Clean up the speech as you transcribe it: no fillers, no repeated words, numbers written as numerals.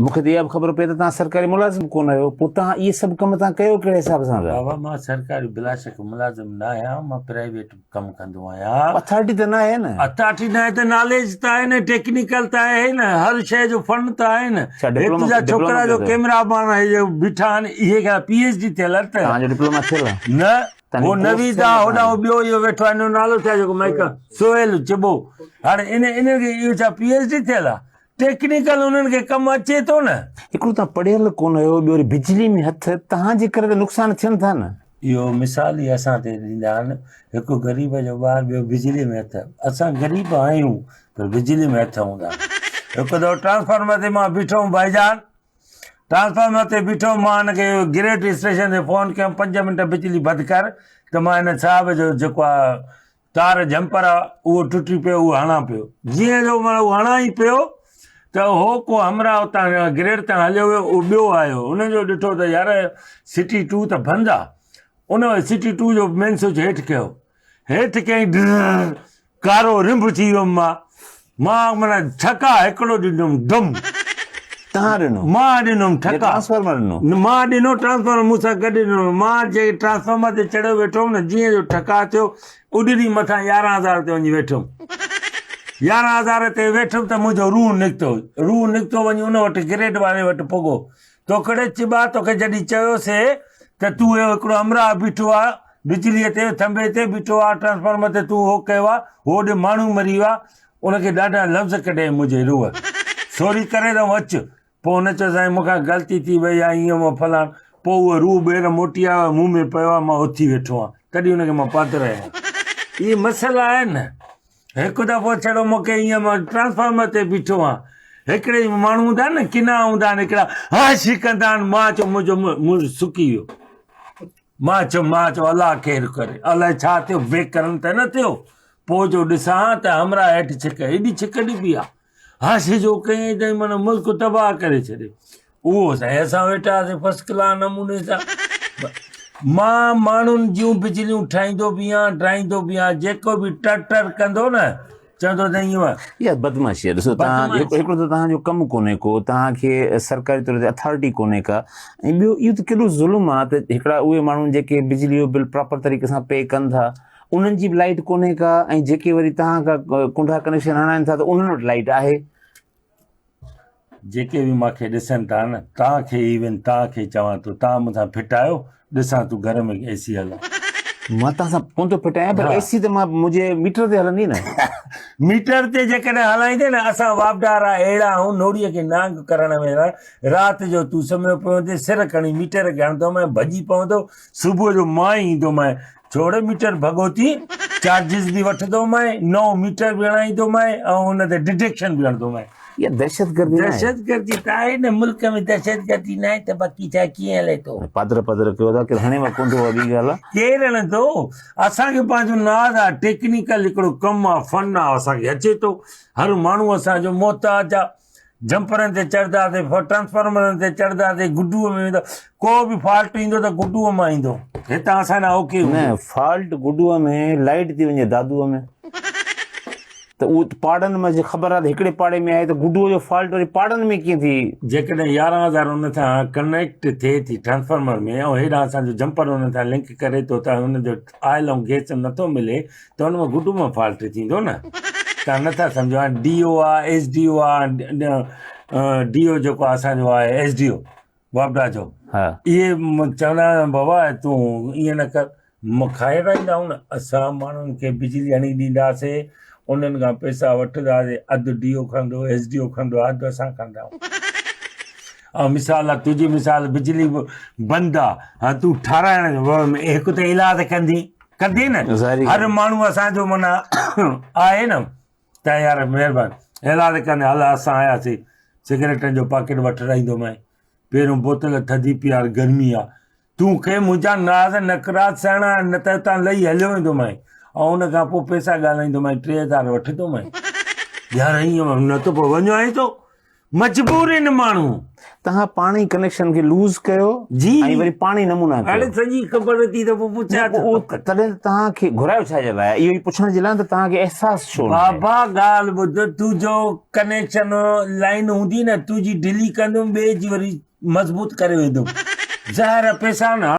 मूंखे त इहा बि ख़बर पए त तव्हां सरकारी मुलाज़िम कोन आहियो, पोइ तव्हां इहे सभु कम तव्हां कयो कहिड़े हिसाब सां था? बाबा मां सरकारी बिला शक मुलाज़िम न आहियां, मां प्राइवेट कमु कंदो आहियां। अथॉरिटी त न आहे न? अथॉरिटी न आहे त नॉलेज त आहे न, टेक्निकल त आहे न, हर शइ जो फंड त आहे न। डिप्लोमा हिते जा छोकिरा जो कैमरामैन आहे बीठा आहिनि, इहे PhD थियल त तव्हांजो डिप्लोमा थियल आहे? न, वो नवीद आहे, होॾां ॿियो इहो वेठो आहे, हिन जो नालो छा जेको माइक सोहेल चिबो, हाणे इनखे इहो छा PhD थियल आहे? टेक्निकल उन्हनि खे कमु अचे थो न। हिकिड़ो तव्हां पढ़ियल कोन आहियो, ॿियो वरी बिजली में हथ, तव्हांजे करे त नुक़सान थियनि था न। इहो मिसाल ई असां ते ॾींदा आहिनि, हिकु ग़रीब जो ॿारु, ॿियो बिजली में हथ। असां ग़रीब आहियूं पर बिजली में हथ हूंदा। हिकु दफ़ो ट्रांसफार्मर ते मां बीठो हुउमि भाईजान, ट्रांसफार्मर ते बीठो, मां हिनखे ग्रेट स्टेशन ते फ़ोन कयुमि 5 मिंट बिजली बंदि कर, त मां हिन साहिब जो जेको आहे तार जंपर आहे उहो टुटी पियो, उहो हणां पियो। जीअं जो मां उहो हणां ई पियो त हो को हमरा उतां ग्रेड तां हलियो वियो, उहो ॿियो आयो, हुनजो ॾिठो त यार सिटी 2 त बंदि आहे। उन सिटी 2 जो मेन स्विच हेठि कयो, हेठि कयईं, कारो रिंभ थी वियुमि मां माना छका हिकिड़ो ॾिनमि डम। तव्हां ॾिनो? मां ॾिनमि छका। ट्रांसफार्मर ॾिनो? मां ॾिनो ट्रांसफार्मर, मूंसां गॾु ॾिनो। मां जे ट्रांसफार्मर ते चढ़ियो वेठो हुउमि न, जीअं जो ठका थियो उॾड़ी मथां 11,000 ते वञी वेठुमि। 11,000 ते वेठुमि त मुंहिंजो रूह निकितो वञी उन वटि ग्रेड वारे वटि पुॻो। तोखे चिॿा, तोखे जॾहिं चयोसीं त तूं हिकिड़ो अमरा बीठो आहे बिजलीअ ते थंबे ते बीठो आहे, ट्रांसफार्मर ते तूं हो कयो आहे, होॾे माण्हू मरी वियो आहे, उनखे ॾाढा लफ़्ज़ कढियईं मुंहिंजे रूह, सॉरी करे त अचु। पोइ हुन चयो साईं मूंखां ग़लती थी वई आहे, ईअं मां फलाण। पोइ उहो रूह ॿेर मोटी आयो, मुंहुं में पियो आहे, मां उथी वेठो आहियां, तॾहिं हुनखे मां पातरायां। इहे मसइला आहिनि। हिकु दफ़ो छॾो मूंखे, ईअं मां ट्रांसफार्मर ते बीठो आहियां, हिकिड़े माण्हू हूंदा आहिनि न, किना हूंदा आहिनि हिकिड़ा, हाशी कंदा आहिनि। मां चयो मुंहिंजो मुंहुं सुकी वियो। मां चयो अलाह ख़ैरु करे, अलाए छा थियो, बेकरम त न थियो। पोइ जो ॾिसां त हमरा हेठि छिक, हेॾी छिक ॾिबी आहे, हाशी जो कयईं त माना मुल्क तबाह करे छॾे। उहो साईं असां वेठा हुआसीं फर्स्ट क्लास नमूने सां। मां माण्हुनि जूं बिजलियूं ठाहींदो बि आहियां, ड्राईंदो बि आहियां। जेको बि टर कंदो न, चवंदो त ईअं इहा बदमाशी आहे। ॾिसो तव्हां हिकिड़ो त तव्हांजो कमु कोन्हे को, तव्हांखे सरकारी तौर ते अथॉरिटी कोन्हे का, ऐं ॿियो इहो त केॾो ज़ुल्म आहे त हिकिड़ा उहे माण्हू जेके बिजली जो बिल प्रॉपर तरीक़े सां पे कनि था, उन्हनि जी बि लाइट कोन्हे का, ऐं जेके वरी तव्हां खां कुंडा कनेक्शन हणाइनि था त उन्हनि वटि लाइट आहे। जेके बि मूंखे ॾिसनि था न, तव्हांखे इवन तव्हांखे चवां थो, तव्हां मूंसां फिटायो, ॾिसां तूं घर में AC हला। मां तव्हां सां कोन थो फिटायां, पर AC त मां मुंहिंजे मीटर ते हलंदी न। मीटर ते जेकॾहिं हलाईंदे न, असां वापडारा अहिड़ा आहियूं, नोड़ीअ खे नांग करण में राति जो तूं सुम्हियो पियो हूंदे, सिर खणी मीटर खे हणंदो मैं, भॼी पवंदो, सुबुह जो मां ई ईंदो मैं, छोड़ मीटर भॻोती, चार्जिस बि वठंदो मैं, नओं मीटर बि हणाईंदो मैं, ऐं हुन ते डिटेक्शन बि हणंदो मैं। इहा दहशतगर्दी न आहे? दहशतगर्दी त आहे न, मुल्क में दहशतगर्दी न आहे त बाक़ी छा कीअं हले थो? पादर कयो था की हाणे मां कोन थो, ॿी ॻाल्हि आहे केरु हणंदो? असांखे पंहिंजो नाज़ आहे, टेक्निकल हिकिड़ो कमु आहे, फन आहे, असांखे अचे थो। हर माण्हू असांजो मोहताज आहे। जंपरनि ते चढ़ंदासीं, ट्रांसफार्मरनि ते चढ़ंदासीं, गुडूअ में वेंदो, को बि फॉल्ट ईंदो त गुडूअ मां ईंदो। हितां असां ओके न, फॉल्ट गुडूअ में, लाइट थी वञे दादूअ में, त उहो पाड़नि में जे ख़बर आहे त हिकिड़े पाड़े में आहे त गुडूअ जो फॉल्ट वरी पाड़नि में कीअं थी? जेकॾहिं 11,000 हुन सां कनेक्ट थिए थी ट्रांसफार्मर में, ऐं हेॾां असांजो जंपर हुन सां लिंक करे थो, त हुनजो ऑयल ऐं गैस नथो मिले, त हुन में गुडू में फॉल्ट थींदो न। तव्हां नथा सम्झो। हाणे DO आहे, SDO आहे, DO जेको आहे असांजो आहे SDO वापडा जो, इहे चवंदा आहिनि बाबा तूं ईअं न कर। खाए रहंदा आहियूं न, असां माण्हुनि खे बिजली हणी ॾींदासीं, उन्हनि खां पैसा वठंदासीं, अधु DO खणंदो, SDO खणंदो, अधु असां कंदा आहियूं। ऐं मिसाल आहे, तुंहिंजी मिसाल बिजली बंदि आहे, हा तूं ठाराइण हिकु त इलाज कंदी न, हर माण्हू असांजो माना आहे न, त यार महिरबानी इलाज कंदे, हल असां आयासीं, सिगरेटनि जो पैकेट वठी रहंदोमांइ, पहिरियों बोतल थधी पी, यार गर्मी आहे, तूं खे मुंहिंजा नाज़ नकरात सहणा, न त हितां लही हलियो वेंदोमांइ, ऐं हुन खां पोइ पैसा ॻाल्हाईंदोमांइ, 3,000 वठंदोमांइ। यार ईअं न त पोइ वञो ई थो, मजबूर आहिनि माण्हू। तव्हां पाणी कनेक्शन खे लूज़ कयो जी। ऐं वरी पाणी नमूना हाणे कयो। सॼी ख़बर थी त पोइ पुछां तॾहिं तव्हांखे घुरायो छाजे लाइ? इहो ई पुछण जे लाइ त तव्हांखे अहसासु छो न आहे? बाबा ॻाल्हि ॿुध, तुंहिंजो कनेक्शन लाइन हूंदी न, तुंहिंजी ढिली कंदुमि, ॿिए जी वरी मज़बूत करे वेंदुमि। ज़ाहिर पैसा न